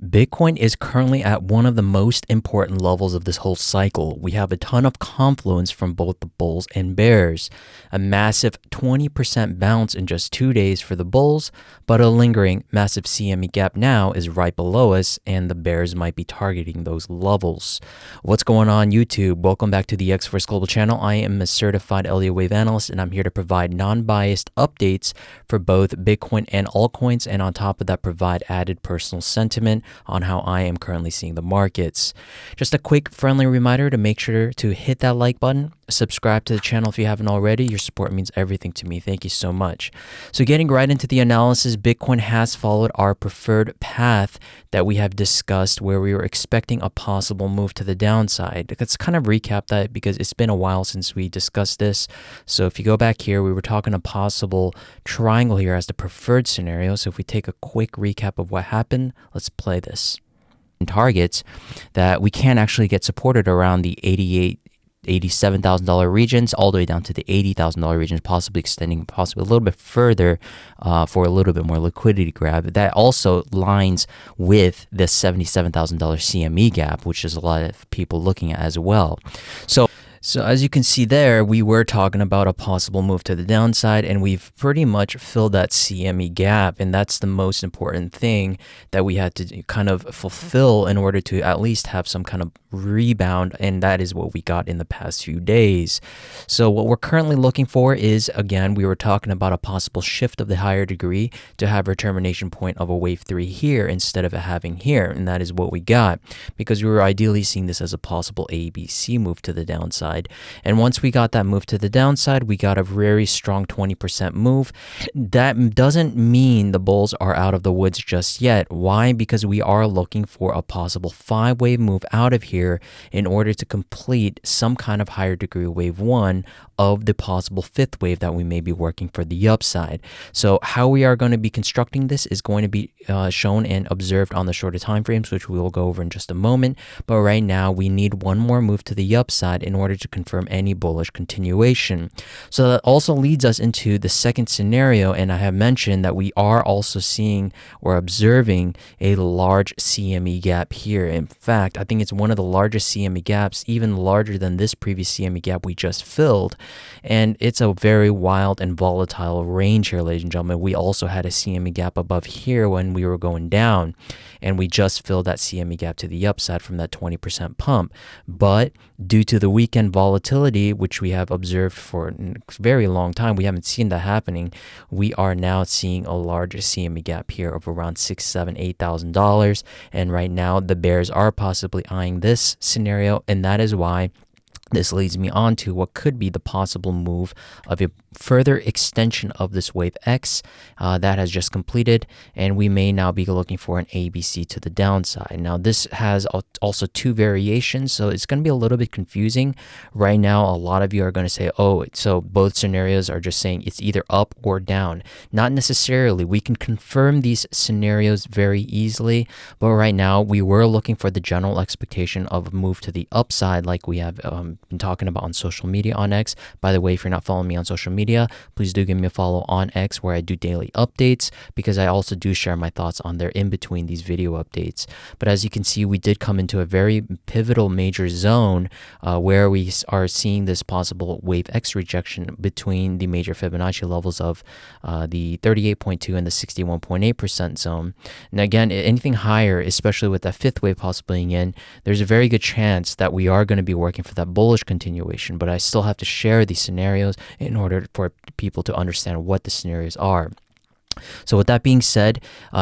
Bitcoin is currently at one of the most important levels of this whole cycle. We have a ton of confluence from both the bulls and bears. A massive 20% bounce in just 2 days for the bulls, but a lingering massive CME gap now is right below us, and the bears might be targeting those levels. What's going on, YouTube? Welcome back to the XForceGlobal channel. I am a certified Elliott Wave Analyst, and I'm here to provide non-biased updates for both Bitcoin and altcoins, and on top of that, provide added personal sentiment on how I am currently seeing the markets. Just a quick friendly reminder to make sure to hit that like button, subscribe to the channel if you haven't already. Your support means everything to me. Thank you so much. So getting right into the analysis, Bitcoin has followed our preferred path that we have discussed, where we were expecting a possible move to the downside. Let's kind of recap that because it's been a while since we discussed this. So if you go back here, we were talking a possible triangle here as the preferred scenario. So if we take a quick recap of what happened, let's play this. Targets that we can actually get supported around the $87,000 regions all the way down to the $80,000 regions, possibly extending a little bit further for a little bit more liquidity grab. That also lines with the $77,000 CME gap, which is a lot of people looking at as well. So as you can see there, we were talking about a possible move to the downside, and we've pretty much filled that CME gap, and that's the most important thing that we had to kind of fulfill in order to at least have some kind of rebound, and that is what we got in the past few days. So what we're currently looking for is, again, we were talking about a possible shift of the higher degree to have a termination point of a wave 3 here instead of it having here, and that is what we got because we were ideally seeing this as a possible ABC move to the downside. And once we got that move to the downside, we got a very strong 20% move. That doesn't mean the bulls are out of the woods just yet. Why? Because we are looking for a possible 5-wave move out of here in order to complete some kind of higher degree wave 1 of the possible 5th wave that we may be working for the upside. So how we are going to be constructing this is going to be shown and observed on the shorter time frames, which we will go over in just a moment. But right now, we need one more move to the upside in order to confirm any bullish continuation. So that also leads us into the second scenario, and I have mentioned that we are also seeing or observing a large CME gap here. In fact, I think it's one of the largest CME gaps, even larger than this previous CME gap we just filled. And it's a very wild and volatile range here, ladies and gentlemen. We also had a CME gap above here when we were going down, and we just filled that CME gap to the upside from that 20% pump. But due to the weekend volatility, which we have observed for a very long time, we haven't seen that happening. We are now seeing a larger CME gap here of around $6,000, $7,000, $8,000. And right now, the bears are possibly eyeing this scenario, and that is why this leads me on to what could be the possible move of a further extension of this wave X that has just completed, and we may now be looking for an ABC to the downside. Now, this has also two variations, so it's going to be a little bit confusing. Right now, a lot of you are going to say, oh, so both scenarios are just saying it's either up or down. Not necessarily. We can confirm these scenarios very easily, but right now, we were looking for the general expectation of a move to the upside like we have been talking about on social media on X. By the way, if you're not following me on social media, please do give me a follow on X, where I do daily updates, because I also do share my thoughts on there in between these video updates. But as you can see, we did come into a very pivotal major zone where we are seeing this possible wave X rejection between the major Fibonacci levels of the 38.2 and the 61.8% zone. And again, anything higher, especially with that 5th wave possibly being in, there's a very good chance that we are going to be working for that bullish continuation. But I still have to share these scenarios in order for people to understand what the scenarios are. So with that being said,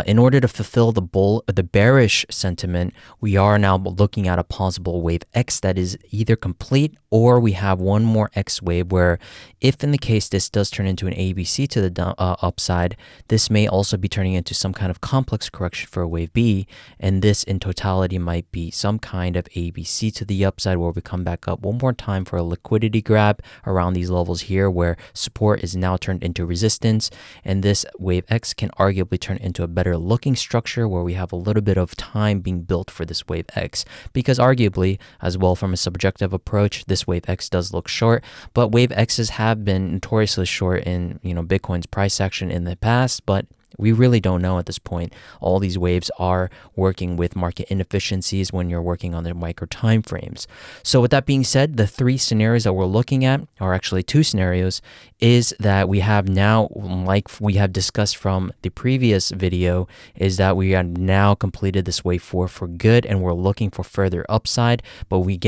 in order to fulfill the bearish sentiment, we are now looking at a possible wave X that is either complete, or we have one more X wave where, if in the case this does turn into an ABC to the upside, this may also be turning into some kind of complex correction for a wave B, and this in totality might be some kind of ABC to the upside, where we come back up one more time for a liquidity grab around these levels here, where support is now turned into resistance, and this wave X can arguably turn into a better looking structure where we have a little bit of time being built for this wave X, because arguably, as well from a subjective approach, this wave X does look short, but wave X's have been notoriously short in Bitcoin's price action in the past. But We really don't know at this point. All these waves are working with market inefficiencies when you're working on the micro time frames. So with that being said, the three scenarios that we're looking at, or actually two scenarios, is that we have now, like we have discussed from the previous video, is that we have now completed this wave 4 for good, and we're looking for further upside. But we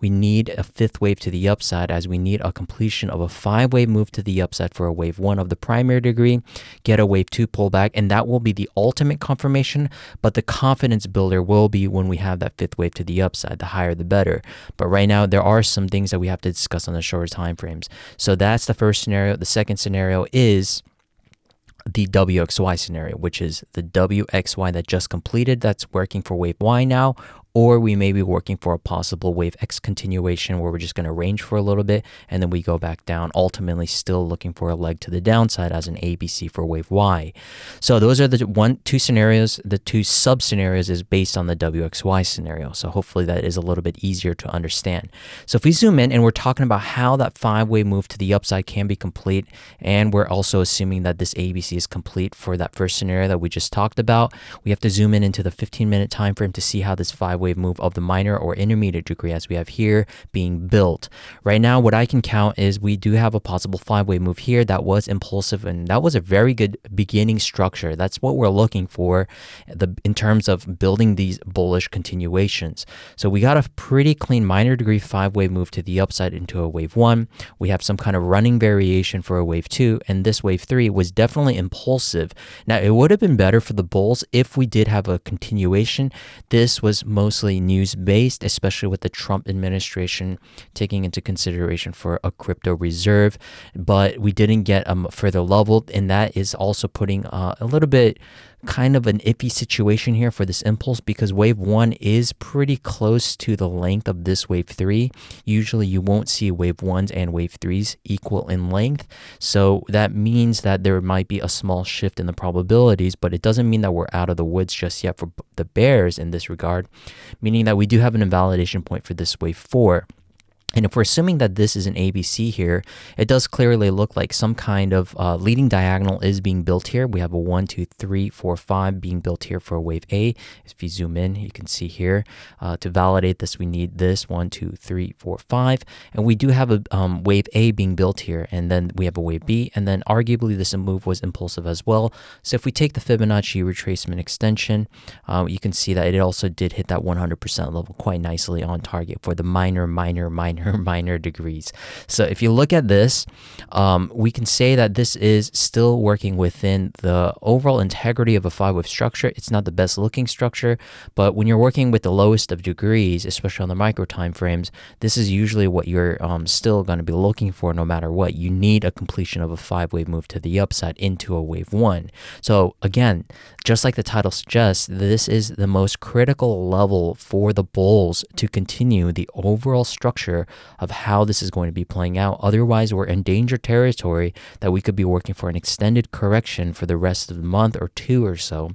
need a fifth wave to the upside, as we need a completion of a 5-wave move to the upside for a wave 1 of the primary degree, get a wave 2 pullback, and that will be the ultimate confirmation. But the confidence builder will be when we have that fifth wave to the upside. The higher the better. But right now there are some things that we have to discuss on the shorter time frames. So that's the first scenario. The second scenario is the WXY scenario, which is the WXY that just completed, that's working for wave Y now, or we may be working for a possible wave X continuation where we're just going to range for a little bit and then we go back down, ultimately still looking for a leg to the downside as an ABC for wave Y. So those are the two scenarios. The two sub scenarios is based on the WXY scenario. So hopefully that is a little bit easier to understand. So if we zoom in and we're talking about how that 5-wave move to the upside can be complete, and we're also assuming that this ABC is complete for that first scenario that we just talked about, we have to zoom in into the 15-minute time frame to see how this 5-wave move of the minor or intermediate degree, as we have here, being built. Right now, what I can count is we do have a possible 5-wave move here that was impulsive, and that was a very good beginning structure. That's what we're looking for in terms of building these bullish continuations. So we got a pretty clean minor degree 5-wave move to the upside into a wave 1. We have some kind of running variation for a wave 2, and this wave 3 was definitely impulsive. Now, it would have been better for the bulls if we did have a continuation. This was mostly news-based, especially with the Trump administration taking into consideration for a crypto reserve, but we didn't get a further level, and that is also putting a little bit kind of an iffy situation here for this impulse, because wave 1 is pretty close to the length of this wave 3. Usually you won't see wave 1s and wave 3s equal in length, so that means that there might be a small shift in the probabilities, but it doesn't mean that we're out of the woods just yet for the bears in this regard, meaning that we do have an invalidation point for this wave 4. And if we're assuming that this is an ABC here, it does clearly look like some kind of leading diagonal is being built here. We have a 1, 2, 3, 4, 5 being built here for a wave A. If you zoom in, you can see here, to validate this, we need this 1, 2, 3, 4, 5. And we do have a wave A being built here, and then we have a wave B, and then arguably this move was impulsive as well. So if we take the Fibonacci retracement extension, you can see that it also did hit that 100% level quite nicely on target for the minor degrees. So if you look at this, we can say that this is still working within the overall integrity of a 5-wave structure. It's not the best looking structure, but when you're working with the lowest of degrees, especially on the micro time frames, this is usually what you're still going to be looking for no matter what. You need a completion of a 5-wave move to the upside into a wave 1. So again, just like the title suggests, this is the most critical level for the bulls to continue the overall structure of how this is going to be playing out. Otherwise, we're in danger territory that we could be working for an extended correction for the rest of the month or 2 or so.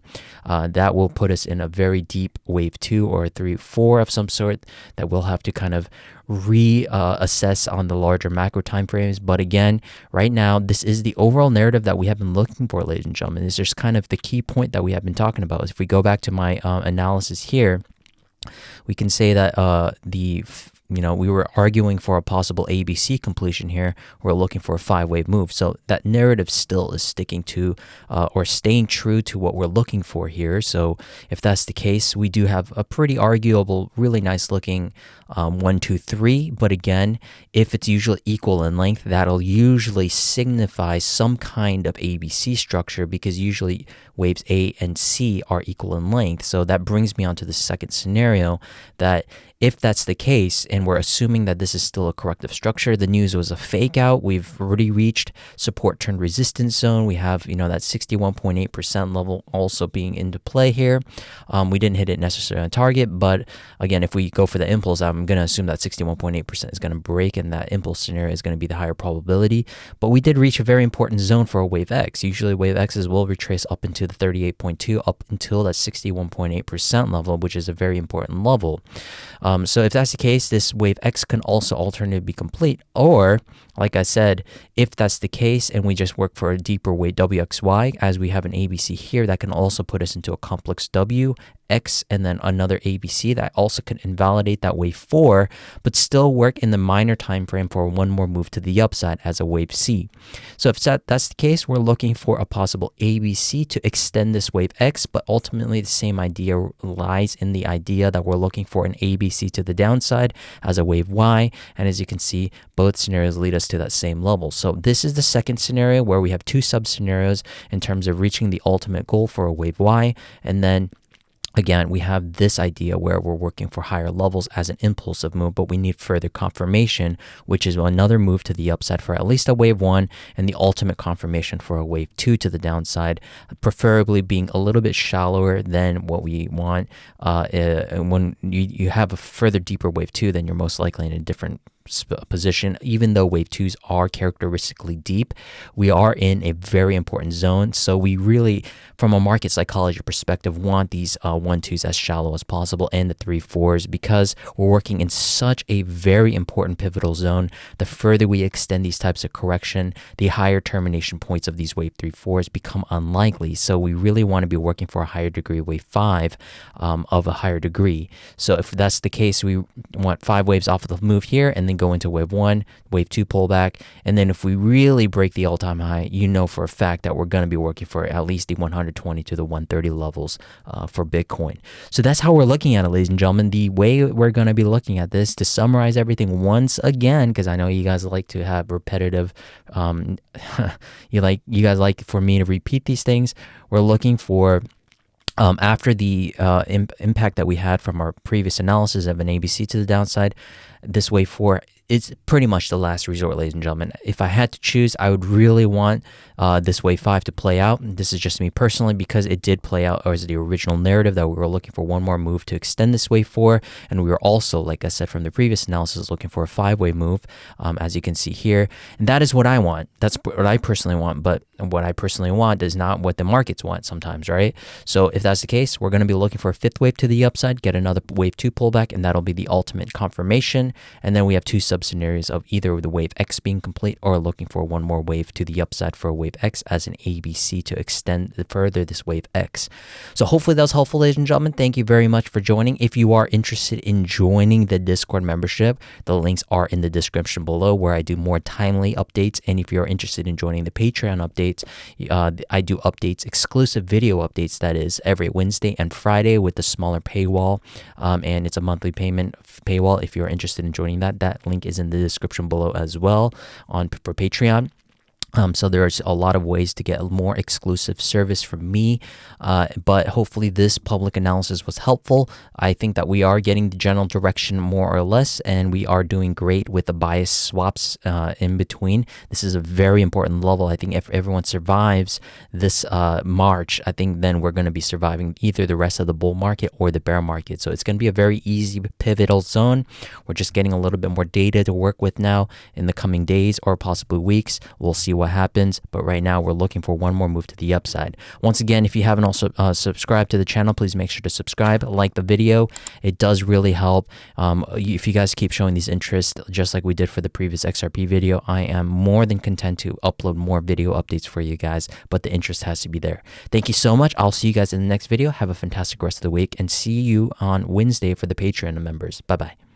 That will put us in a very deep wave 2 or 3, 4 of some sort that we'll have to kind of reassess on the larger macro time frames. But again, right now, this is the overall narrative that we have been looking for, ladies and gentlemen. This is just kind of the key point that we have been talking about. If we go back to my analysis here, we can say that we were arguing for a possible ABC completion here. We're looking for a 5-wave move. So that narrative still is sticking to or staying true to what we're looking for here. So if that's the case, we do have a pretty arguable, really nice looking 1, 2, 3. But again, if it's usually equal in length, that'll usually signify some kind of ABC structure, because usually waves A and C are equal in length. So that brings me on to the second scenario, that if that's the case, and we're assuming that this is still a corrective structure, the news was a fake out, we've already reached support turn resistance zone. We have, that 61.8% level also being into play here. We didn't hit it necessarily on target, but again, if we go for the impulse, I'm going to assume that 61.8% is going to break, and that impulse scenario is going to be the higher probability. But we did reach a very important zone for a wave X. Usually wave X's will retrace up into the 38.2, up until that 61.8% level, which is a very important level. So if that's the case, this this wave X can also alternatively be complete. Or, like I said, if that's the case and we just work for a deeper wave WXY, as we have an ABC here, that can also put us into a complex W, X, and then another ABC that also can invalidate that wave 4, but still work in the minor time frame for one more move to the upside as a wave C. So if that's the case, we're looking for a possible ABC to extend this wave X, but ultimately the same idea lies in the idea that we're looking for an ABC to the downside as a wave Y, and as you can see, both scenarios lead us to that same level. So this is the second scenario where we have two sub scenarios in terms of reaching the ultimate goal for a wave Y, and then again, we have this idea where we're working for higher levels as an impulsive move, but we need further confirmation, which is another move to the upside for at least a wave 1 and the ultimate confirmation for a wave 2 to the downside, preferably being a little bit shallower than what we want. When you have a further deeper wave 2, then you're most likely in a different position. Even though wave 2s are characteristically deep, we are in a very important zone. So we really, from a market psychology perspective, want these 1-2s as shallow as possible and the 3-4s, because we're working in such a very important pivotal zone. The further we extend these types of correction, the higher termination points of these wave 3-4s become unlikely. So we really want to be working for a higher degree wave 5 of a higher degree. So if that's the case, we want 5 waves off of the move here and then go into wave 1, wave 2 pullback, and then if we really break the all-time high, you know for a fact that we're going to be working for at least the 120 to the 130 levels for Bitcoin. So that's how we're looking at it, ladies and gentlemen. The way we're going to be looking at this, to summarize everything once again, because I know you guys like to have repetitive, you guys like for me to repeat these things. We're looking for after the impact that we had from our previous analysis of an ABC to the downside, this wave 4 is pretty much the last resort, ladies and gentlemen. If I had to choose, I would really want this wave 5 to play out. This is just me personally, because it did play out as the original narrative that we were looking for one more move to extend this wave 4, and we were also, like I said from the previous analysis, looking for a 5-way move, as you can see here. And that is what I want. That's what I personally want, but what I personally want is not what the markets want sometimes, right? So if that's the case, we're going to be looking for a 5th wave to the upside, get another wave 2 pullback, and that'll be the ultimate confirmation. And then we have two sub scenarios of either the wave X being complete or looking for one more wave to the upside for a wave X as an ABC to extend further this wave X. So hopefully that was helpful, ladies and gentlemen. Thank you very much for joining. If you are interested in joining the Discord membership, the links are in the description below, where I do more timely updates. And if you're interested in joining the Patreon updates, I do updates, exclusive video updates, that is every Wednesday and Friday with the smaller paywall, and it's a monthly payment paywall. If you're interested in joining that link is in the description below as well for Patreon. So there's a lot of ways to get more exclusive service from me, but hopefully this public analysis was helpful. I think that we are getting the general direction more or less, and we are doing great with the bias swaps in between. This is a very important level. I think if everyone survives this March, I think then we're going to be surviving either the rest of the bull market or the bear market. So it's going to be a very easy pivotal zone. We're just getting a little bit more data to work with now in the coming days or possibly weeks. We'll see what happens, but right now we're looking for one more move to the upside. Once again, if you haven't also subscribed to the channel, please make sure to subscribe, like the video. It does really help. If you guys keep showing these interests, just like we did for the previous XRP video, I am more than content to upload more video updates for you guys, but the interest has to be there. Thank you so much. I'll see you guys in the next video. Have a fantastic rest of the week, and see you on Wednesday for the Patreon members. Bye-bye.